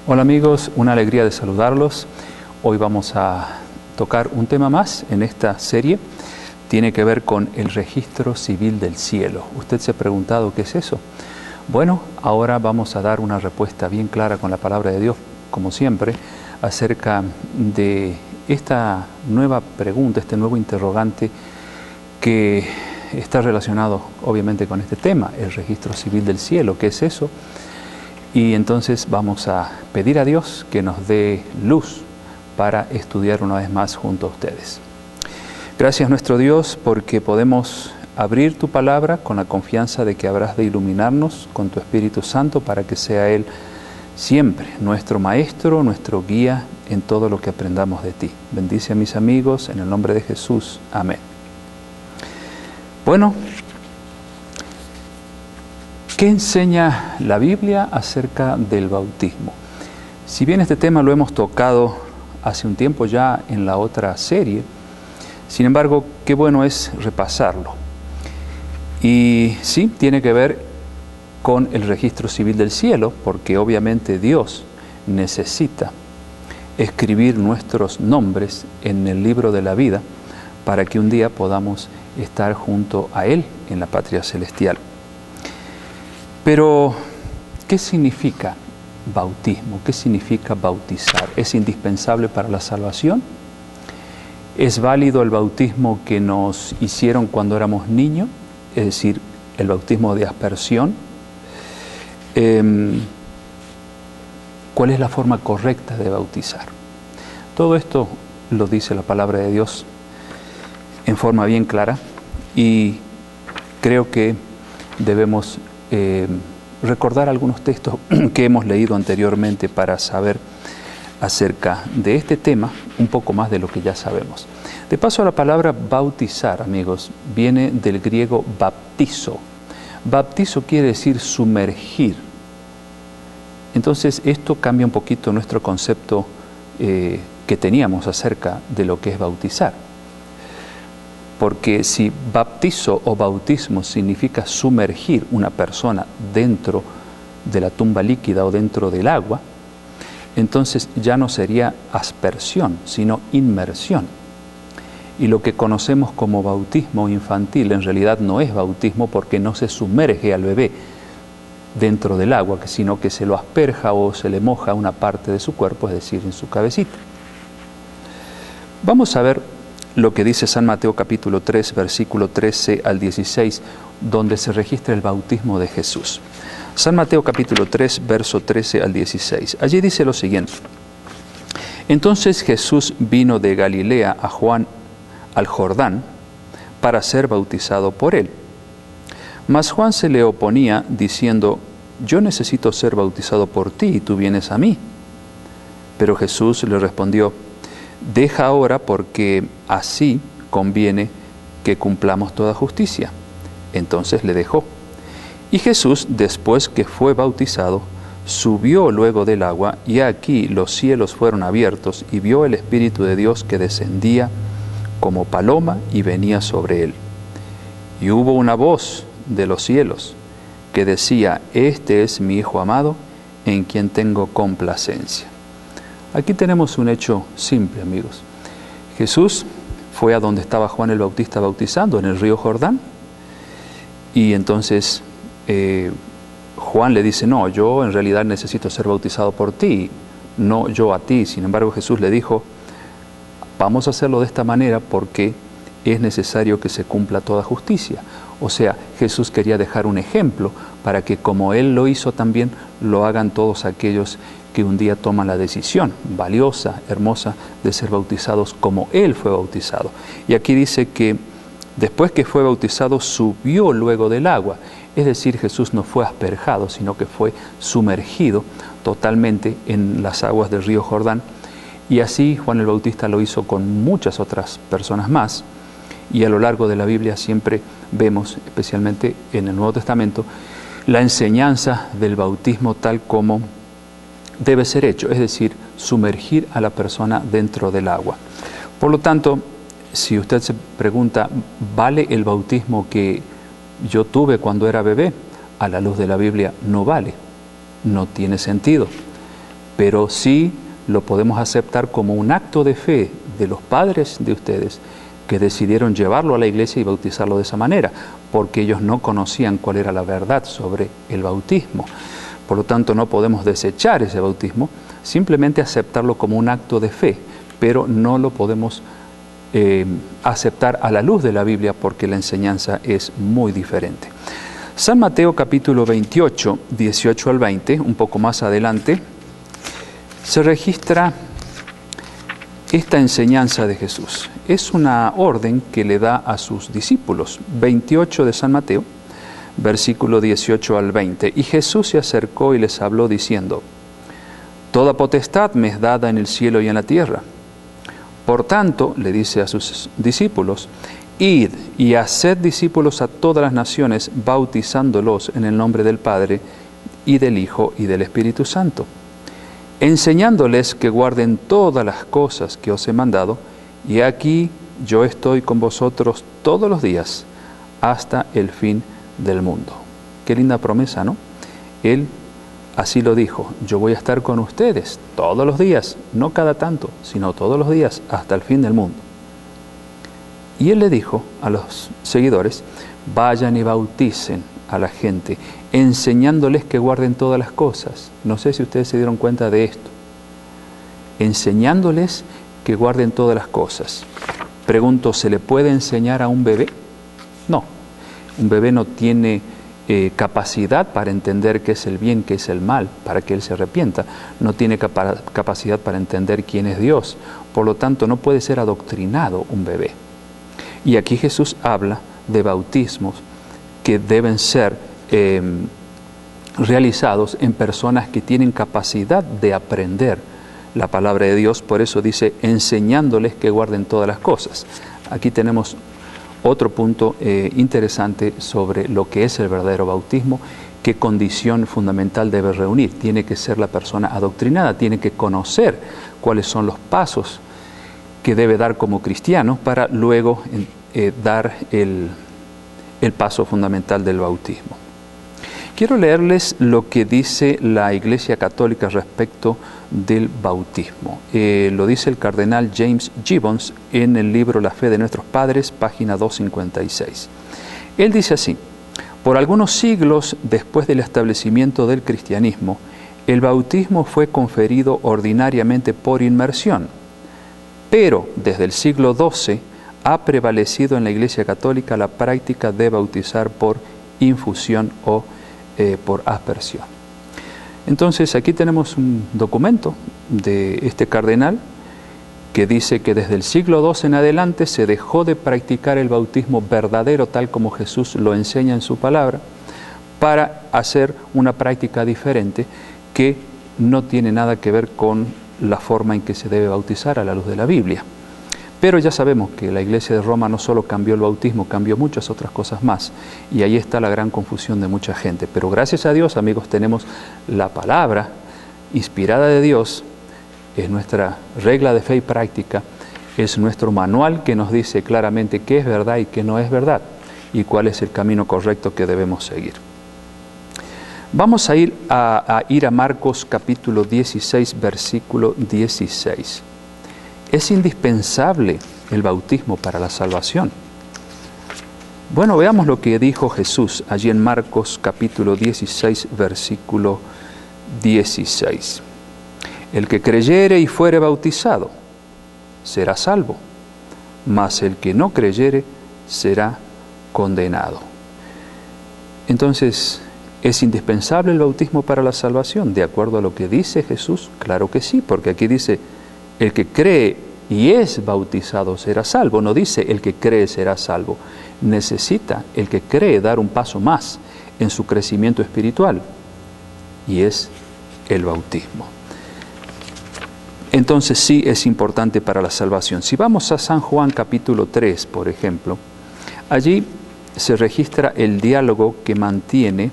Hola amigos, una alegría de saludarlos. Hoy vamos a tocar un tema más en esta serie. Tiene que ver con el registro civil del cielo. ¿Usted se ha preguntado qué es eso? Bueno, ahora vamos a dar una respuesta bien clara con la palabra de Dios, como siempre, acerca de esta nueva pregunta, este nuevo interrogante que está relacionado obviamente con este tema, el registro civil del cielo. ¿Qué es eso? Y entonces vamos a pedir a Dios que nos dé luz para estudiar una vez más junto a ustedes. Gracias nuestro Dios porque podemos abrir tu palabra con la confianza de que habrás de iluminarnos con tu Espíritu Santo para que sea Él siempre nuestro Maestro, nuestro guía en todo lo que aprendamos de ti. Bendice a mis amigos en el nombre de Jesús. Amén. Bueno, ¿qué enseña la Biblia acerca del bautismo? Si bien este tema lo hemos tocado hace un tiempo ya en la otra serie, sin embargo, qué bueno es repasarlo. Y sí, tiene que ver con el registro civil del cielo, porque obviamente Dios necesita escribir nuestros nombres en el libro de la vida para que un día podamos estar junto a Él en la patria celestial. Pero, ¿qué significa bautismo? ¿Qué significa bautizar? ¿Es indispensable para la salvación? ¿Es válido el bautismo que nos hicieron cuando éramos niños? Es decir, el bautismo de aspersión. ¿Cuál es la forma correcta de bautizar? Todo esto lo dice la palabra de Dios en forma bien clara y creo que debemos recordar algunos textos que hemos leído anteriormente para saber acerca de este tema un poco más de lo que ya sabemos. De paso, la palabra bautizar, amigos, viene del griego baptizo. Baptizo quiere decir sumergir. Entonces, esto cambia un poquito nuestro concepto que teníamos acerca de lo que es bautizar. Porque si baptizo o bautismo significa sumergir una persona dentro de la tumba líquida o dentro del agua, entonces ya no sería aspersión, sino inmersión. Y lo que conocemos como bautismo infantil en realidad no es bautismo porque no se sumerge al bebé dentro del agua, sino que se lo asperja o se le moja una parte de su cuerpo, es decir, en su cabecita. Vamos a ver lo que dice San Mateo capítulo 3, versículo 13 al 16, donde se registra el bautismo de Jesús. San Mateo capítulo 3, verso 13 al 16. Allí dice lo siguiente. Entonces Jesús vino de Galilea a Juan al Jordán para ser bautizado por él. Mas Juan se le oponía diciendo, yo necesito ser bautizado por ti y tú vienes a mí. Pero Jesús le respondió, deja ahora porque así conviene que cumplamos toda justicia. Entonces le dejó. Y Jesús, después que fue bautizado, subió luego del agua, y aquí los cielos fueron abiertos, y vio el Espíritu de Dios que descendía como paloma y venía sobre él. Y hubo una voz de los cielos que decía, este es mi Hijo amado, en quien tengo complacencia. Aquí tenemos un hecho simple, amigos. Jesús fue a donde estaba Juan el Bautista bautizando, en el río Jordán, y entonces Juan le dice, no, yo en realidad necesito ser bautizado por ti, no yo a ti. Sin embargo, Jesús le dijo, vamos a hacerlo de esta manera porque es necesario que se cumpla toda justicia. O sea, Jesús quería dejar un ejemplo para que como Él lo hizo también, lo hagan todos aquellos que un día toman la decisión valiosa, hermosa, de ser bautizados como Él fue bautizado. Y aquí dice que después que fue bautizado, subió luego del agua. Es decir, Jesús no fue asperjado, sino que fue sumergido totalmente en las aguas del río Jordán. Y así Juan el Bautista lo hizo con muchas otras personas más. Y a lo largo de la Biblia siempre vemos, especialmente en el Nuevo Testamento, la enseñanza del bautismo tal como debe ser hecho, es decir, sumergir a la persona dentro del agua. Por lo tanto, si usted se pregunta, ¿vale el bautismo que yo tuve cuando era bebé? A la luz de la Biblia no vale, no tiene sentido. pero sí lo podemos aceptar como un acto de fe de los padres de ustedes que decidieron llevarlo a la iglesia y bautizarlo de esa manera, porque ellos no conocían cuál era la verdad sobre el bautismo. Por lo tanto, no podemos desechar ese bautismo, simplemente aceptarlo como un acto de fe, pero no lo podemos aceptar a la luz de la Biblia porque la enseñanza es muy diferente. San Mateo capítulo 28, 18 al 20, un poco más adelante, se registra esta enseñanza de Jesús. Es una orden que le da a sus discípulos. 28 de San Mateo, versículo 18 al 20. Y Jesús se acercó y les habló diciendo: Toda potestad me es dada en el cielo y en la tierra. Por tanto, le dice a sus discípulos, id y haced discípulos a todas las naciones, bautizándolos en el nombre del Padre, y del Hijo, y del Espíritu Santo, enseñándoles que guarden todas las cosas que os he mandado, y aquí yo estoy con vosotros todos los días, hasta el fin del mundo. Qué linda promesa, ¿no? Él así lo dijo: yo voy a estar con ustedes todos los días, no cada tanto, sino todos los días, hasta el fin del mundo. Y él le dijo a los seguidores: vayan y bauticen a la gente, enseñándoles que guarden todas las cosas. No sé si ustedes se dieron cuenta de esto. Enseñándoles que guarden todas las cosas. Pregunto, ¿se le puede enseñar a un bebé? No. Un bebé no tiene capacidad para entender qué es el bien, qué es el mal, para que él se arrepienta. No tiene capacidad para entender quién es Dios. Por lo tanto, no puede ser adoctrinado un bebé. Y aquí Jesús habla de bautismos que deben ser realizados en personas que tienen capacidad de aprender la palabra de Dios. Por eso dice, enseñándoles que guarden todas las cosas. Aquí tenemos otro punto interesante sobre lo que es el verdadero bautismo, qué condición fundamental debe reunir. Tiene que ser la persona adoctrinada, tiene que conocer cuáles son los pasos que debe dar como cristiano para luego dar el paso fundamental del bautismo. Quiero leerles lo que dice la Iglesia Católica respecto del bautismo. Lo dice el cardenal James Gibbons en el libro La Fe de Nuestros Padres, página 256. Él dice así: por algunos siglos después del establecimiento del cristianismo, el bautismo fue conferido ordinariamente por inmersión, pero desde el siglo XII ha prevalecido en la Iglesia Católica la práctica de bautizar por infusión o por aspersión. Entonces aquí tenemos un documento de este cardenal que dice que desde el siglo II en adelante se dejó de practicar el bautismo verdadero tal como Jesús lo enseña en su palabra, para hacer una práctica diferente que no tiene nada que ver con la forma en que se debe bautizar a la luz de la Biblia. Pero ya sabemos que la Iglesia de Roma no solo cambió el bautismo, cambió muchas otras cosas más. Y ahí está la gran confusión de mucha gente. Pero gracias a Dios, amigos, tenemos la palabra inspirada de Dios, es nuestra regla de fe y práctica, es nuestro manual que nos dice claramente qué es verdad y qué no es verdad, y cuál es el camino correcto que debemos seguir. Vamos a ir a Marcos capítulo 16, versículo 16. ¿Es indispensable el bautismo para la salvación? Bueno, veamos lo que dijo Jesús allí en Marcos capítulo 16, versículo 16. El que creyere y fuere bautizado será salvo, mas el que no creyere será condenado. Entonces, ¿es indispensable el bautismo para la salvación? De acuerdo a lo que dice Jesús, claro que sí, porque aquí dice, el que cree y es bautizado será salvo. No dice el que cree será salvo. Necesita el que cree dar un paso más en su crecimiento espiritual, y es el bautismo. Entonces sí es importante para la salvación. Si vamos a San Juan capítulo 3, por ejemplo, allí se registra el diálogo que mantiene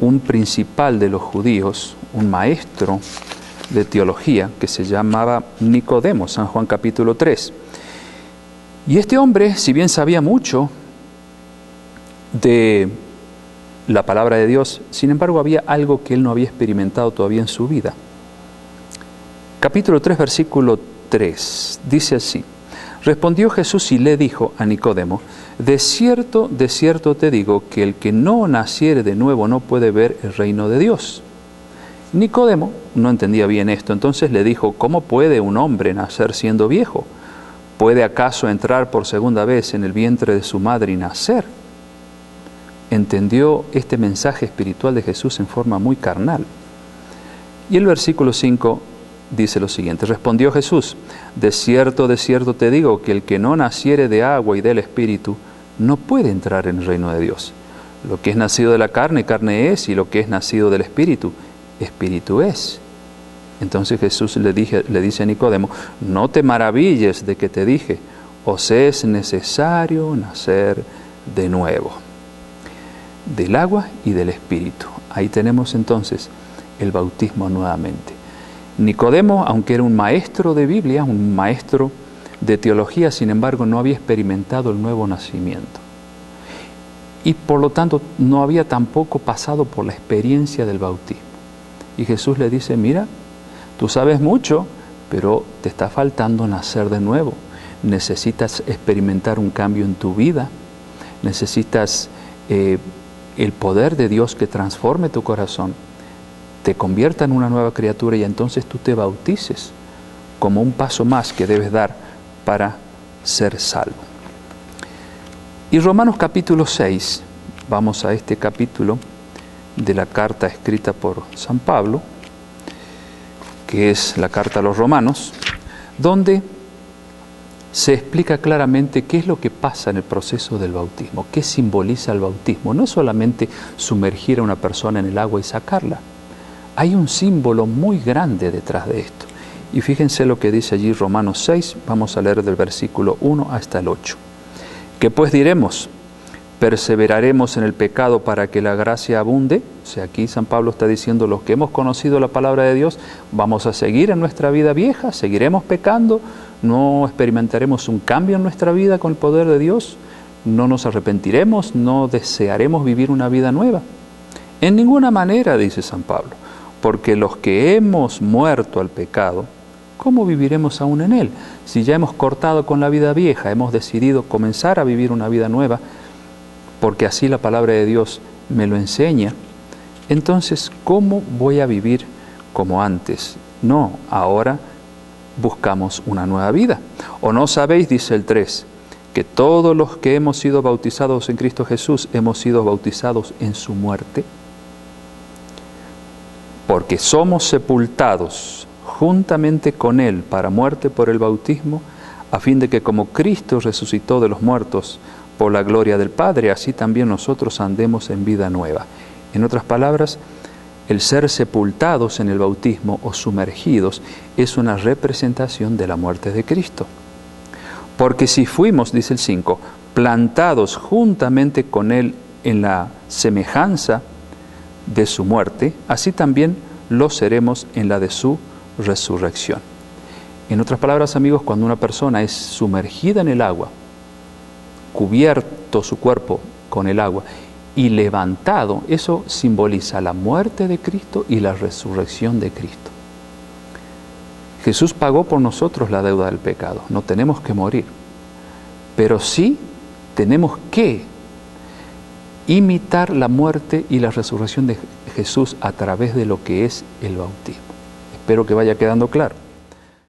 un principal de los judíos, un maestro de teología que se llamaba Nicodemo, San Juan capítulo 3. Y este hombre, si bien sabía mucho de la palabra de Dios, sin embargo había algo que él no había experimentado todavía en su vida. Capítulo 3, versículo 3, dice así: respondió Jesús y le dijo a Nicodemo: de cierto te digo que el que no naciere de nuevo no puede ver el reino de Dios. Nicodemo no entendía bien esto, entonces le dijo: ¿cómo puede un hombre nacer siendo viejo? ¿Puede acaso entrar por segunda vez en el vientre de su madre y nacer? Entendió este mensaje espiritual de Jesús en forma muy carnal. Y el versículo 5 dice lo siguiente: respondió Jesús: de cierto te digo que el que no naciere de agua y del Espíritu no puede entrar en el reino de Dios. Lo que es nacido de la carne, carne es, y lo que es nacido del Espíritu, Espíritu es. Entonces Jesús le dice a Nicodemo: no te maravilles de que te dije, os es necesario nacer de nuevo, del agua y del Espíritu. Ahí tenemos entonces el bautismo nuevamente. Nicodemo, aunque era un maestro de Biblia, un maestro de teología, sin embargo no había experimentado el nuevo nacimiento. Y por lo tanto no había tampoco pasado por la experiencia del bautismo. Y Jesús le dice: mira, tú sabes mucho, pero te está faltando nacer de nuevo. Necesitas experimentar un cambio en tu vida. Necesitas el poder de Dios que transforme tu corazón, te convierta en una nueva criatura y entonces tú te bautices como un paso más que debes dar para ser salvo. Y Romanos capítulo 6, vamos a este capítulo de la carta escrita por San Pablo, que es la carta a los Romanos, donde se explica claramente qué es lo que pasa en el proceso del bautismo, qué simboliza el bautismo. No es solamente sumergir a una persona en el agua y sacarla. Hay un símbolo muy grande detrás de esto. Y fíjense lo que dice allí Romanos 6, vamos a leer del versículo 1 hasta el 8. ¿Qué pues diremos? ¿Perseveraremos en el pecado para que la gracia abunde? O sea, aquí San Pablo está diciendo: los que hemos conocido la palabra de Dios, vamos a seguir en nuestra vida vieja, seguiremos pecando, no experimentaremos un cambio en nuestra vida con el poder de Dios, no nos arrepentiremos, no desearemos vivir una vida nueva. En ninguna manera, dice San Pablo, porque los que hemos muerto al pecado, ¿cómo viviremos aún en él? Si ya hemos cortado con la vida vieja, hemos decidido comenzar a vivir una vida nueva, porque así la palabra de Dios me lo enseña, entonces, ¿cómo voy a vivir como antes? No, ahora buscamos una nueva vida. ¿O no sabéis, dice el 3, que todos los que hemos sido bautizados en Cristo Jesús hemos sido bautizados en su muerte? Porque somos sepultados juntamente con Él para muerte por el bautismo, a fin de que como Cristo resucitó de los muertos por la gloria del Padre, así también nosotros andemos en vida nueva. En otras palabras, el ser sepultados en el bautismo o sumergidos es una representación de la muerte de Cristo. Porque si fuimos, dice el 5, plantados juntamente con Él en la semejanza de su muerte, así también lo seremos en la de su resurrección. En otras palabras, amigos, cuando una persona es sumergida en el agua, cubierto su cuerpo con el agua y levantado, eso simboliza la muerte de Cristo y la resurrección de Cristo. Jesús pagó por nosotros la deuda del pecado, no tenemos que morir, pero sí tenemos que imitar la muerte y la resurrección de Jesús a través de lo que es el bautismo. Espero que vaya quedando claro.